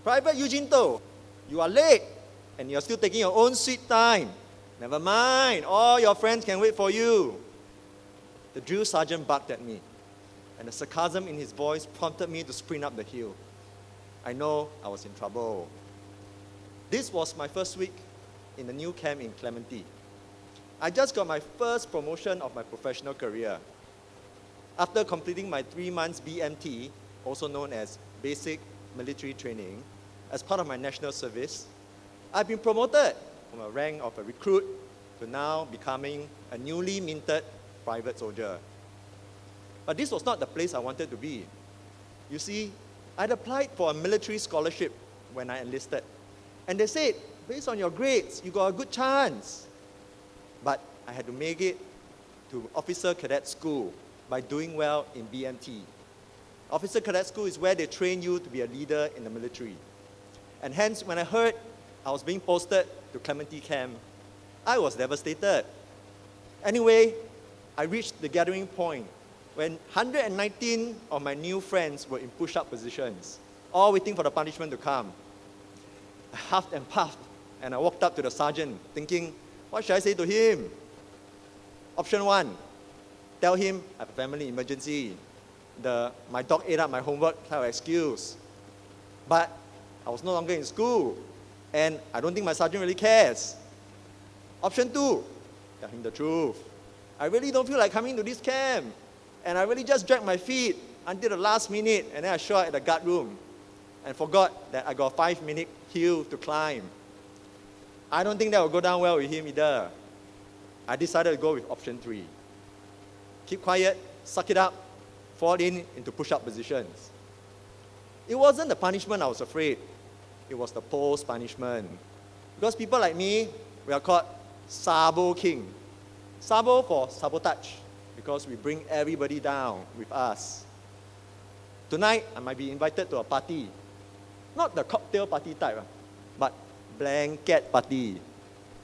Private Eugene To, you are late and you're still taking your own sweet time. Never mind, all your friends can wait for you. The drill sergeant barked at me, and the sarcasm in his voice prompted me to sprint up the hill. I know I was in trouble. This was my first week in the new camp in Clementi. I just got my first promotion of my professional career. After completing my 3 months BMT, also known as Basic Military Training, as part of my national service, I've been promoted from a rank of a recruit to now becoming a newly minted private soldier. But this was not the place I wanted to be. You see, I'd applied for a military scholarship when I enlisted, and they said, based on your grades, you got a good chance. But I had to make it to Officer Cadet School by doing well in BMT. Officer Cadet School is where they train you to be a leader in the military. And hence, when I heard I was being posted to Clementi Camp, I was devastated. Anyway, I reached the gathering point when 119 of my new friends were in push-up positions, all waiting for the punishment to come. I huffed and puffed, and I walked up to the sergeant thinking, what should I say to him? Option 1, tell him I have a family emergency. My dog ate up my homework kind of excuse. But I was no longer in school, and I don't think my sergeant really cares. Option 2, tell him the truth. I really don't feel like coming to this camp, and I really just dragged my feet until the last minute, and then I showed up at the guard room and forgot that I got a 5-minute hill to climb. I don't think that will go down well with him either. I decided to go with option 3. Keep quiet, suck it up, fall into push-up positions. It wasn't the punishment I was afraid. It was the post-punishment. Because people like me, we are called Sabo King. Sabo for sabotage, because we bring everybody down with us. Tonight, I might be invited to a party. Not the cocktail party type, but blanket party,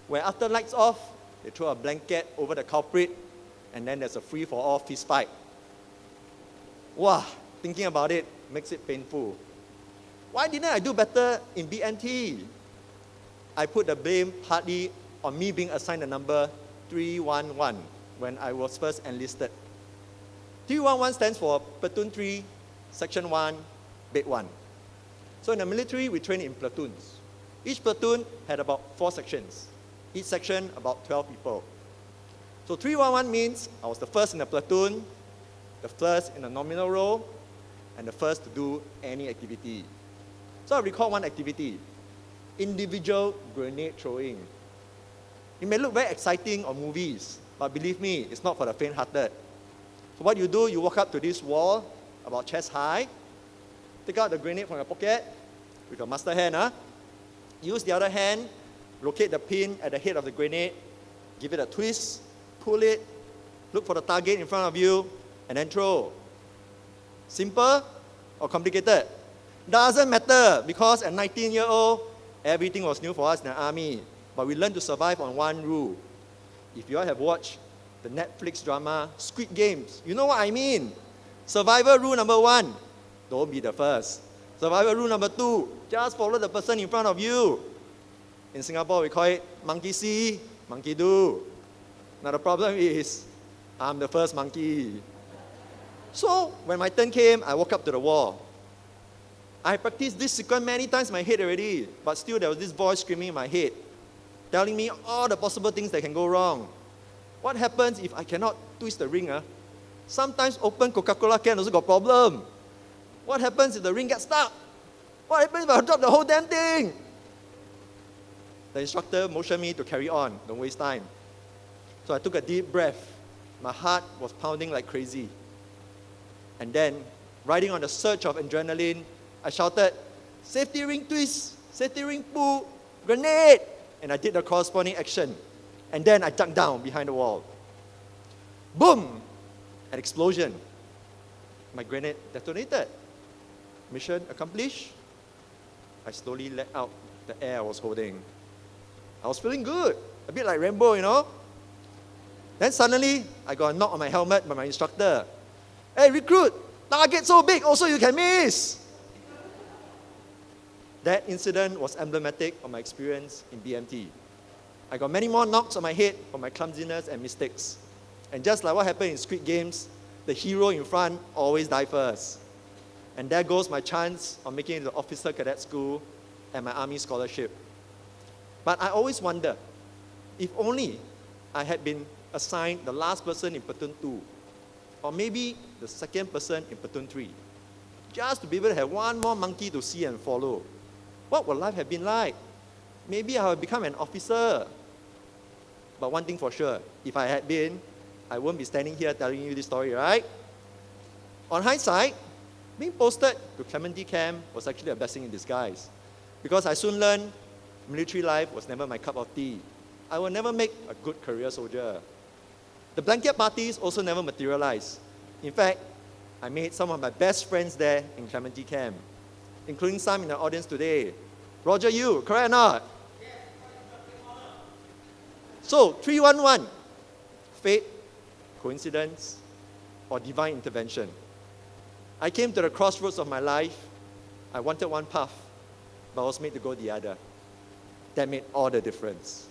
where after lights off, they throw a blanket over the culprit, and then there's a free-for-all fist fight. Wow, thinking about it makes it painful. Why didn't I do better in BNT? I put the blame partly on me being assigned the number 311 when I was first enlisted. 311 stands for Platoon 3, Section 1, Bed 1. So in the military, we train in platoons. Each platoon had about 4 sections. Each section about 12 people. So 311 means I was the first in the platoon, the first in a nominal role, and the first to do any activity. So I recall one activity, individual grenade throwing. It may look very exciting on movies, but believe me, it's not for the faint-hearted. So what you do, you walk up to this wall, about chest high, take out the grenade from your pocket with your master hand. Use the other hand, locate the pin at the head of the grenade, give it a twist, pull it, look for the target in front of you, and then throw. Simple or complicated? Doesn't matter, because at 19-year-old, everything was new for us in the army. But we learned to survive on one rule. If you all have watched the Netflix drama Squid Games, you know what I mean. Survival rule number 1, don't be the first. Survival rule number 2, just follow the person in front of you. In Singapore, we call it monkey see, monkey do. Now the problem is, I'm the first monkey. So when my turn came, I walked up to the wall. I practiced this sequence many times in my head already, but still there was this voice screaming in my head, telling me all the possible things that can go wrong. What happens if I cannot twist the ring? Sometimes open Coca-Cola can also got problem. What happens if the ring gets stuck? What happens if I drop the whole damn thing? The instructor motioned me to carry on, don't waste time. So I took a deep breath. My heart was pounding like crazy. And then, riding on the surge of adrenaline, I shouted, safety ring twist, safety ring pull, grenade! And I did the corresponding action. And then I ducked down behind the wall. Boom! An explosion. My grenade detonated. Mission accomplished. I slowly let out the air I was holding. I was feeling good, a bit like Rambo, you know. Then suddenly, I got a knock on my helmet by my instructor. Hey, recruit, target so big, also you can miss. That incident was emblematic of my experience in BMT. I got many more knocks on my head for my clumsiness and mistakes. And just like what happened in Squid Games, the hero in front always dies first. And there goes my chance of making it to the officer cadet school and my army scholarship. But I always wonder, if only I had been assigned the last person in platoon 2, or maybe the second person in platoon 3, just to be able to have one more monkey to see and follow. What would life have been like? Maybe I would become an officer. But one thing for sure, if I had been, I wouldn't be standing here telling you this story, right? On hindsight, being posted to Clementi Camp was actually a blessing in disguise, because I soon learned military life was never my cup of tea. I will never make a good career soldier. The blanket parties also never materialized. In fact, I made some of my best friends there in Clementi Camp, including some in the audience today. Roger, you, correct or not? So, 311, fate, coincidence, or divine intervention. I came to the crossroads of my life. I wanted one path, but I was made to go the other. That made all the difference.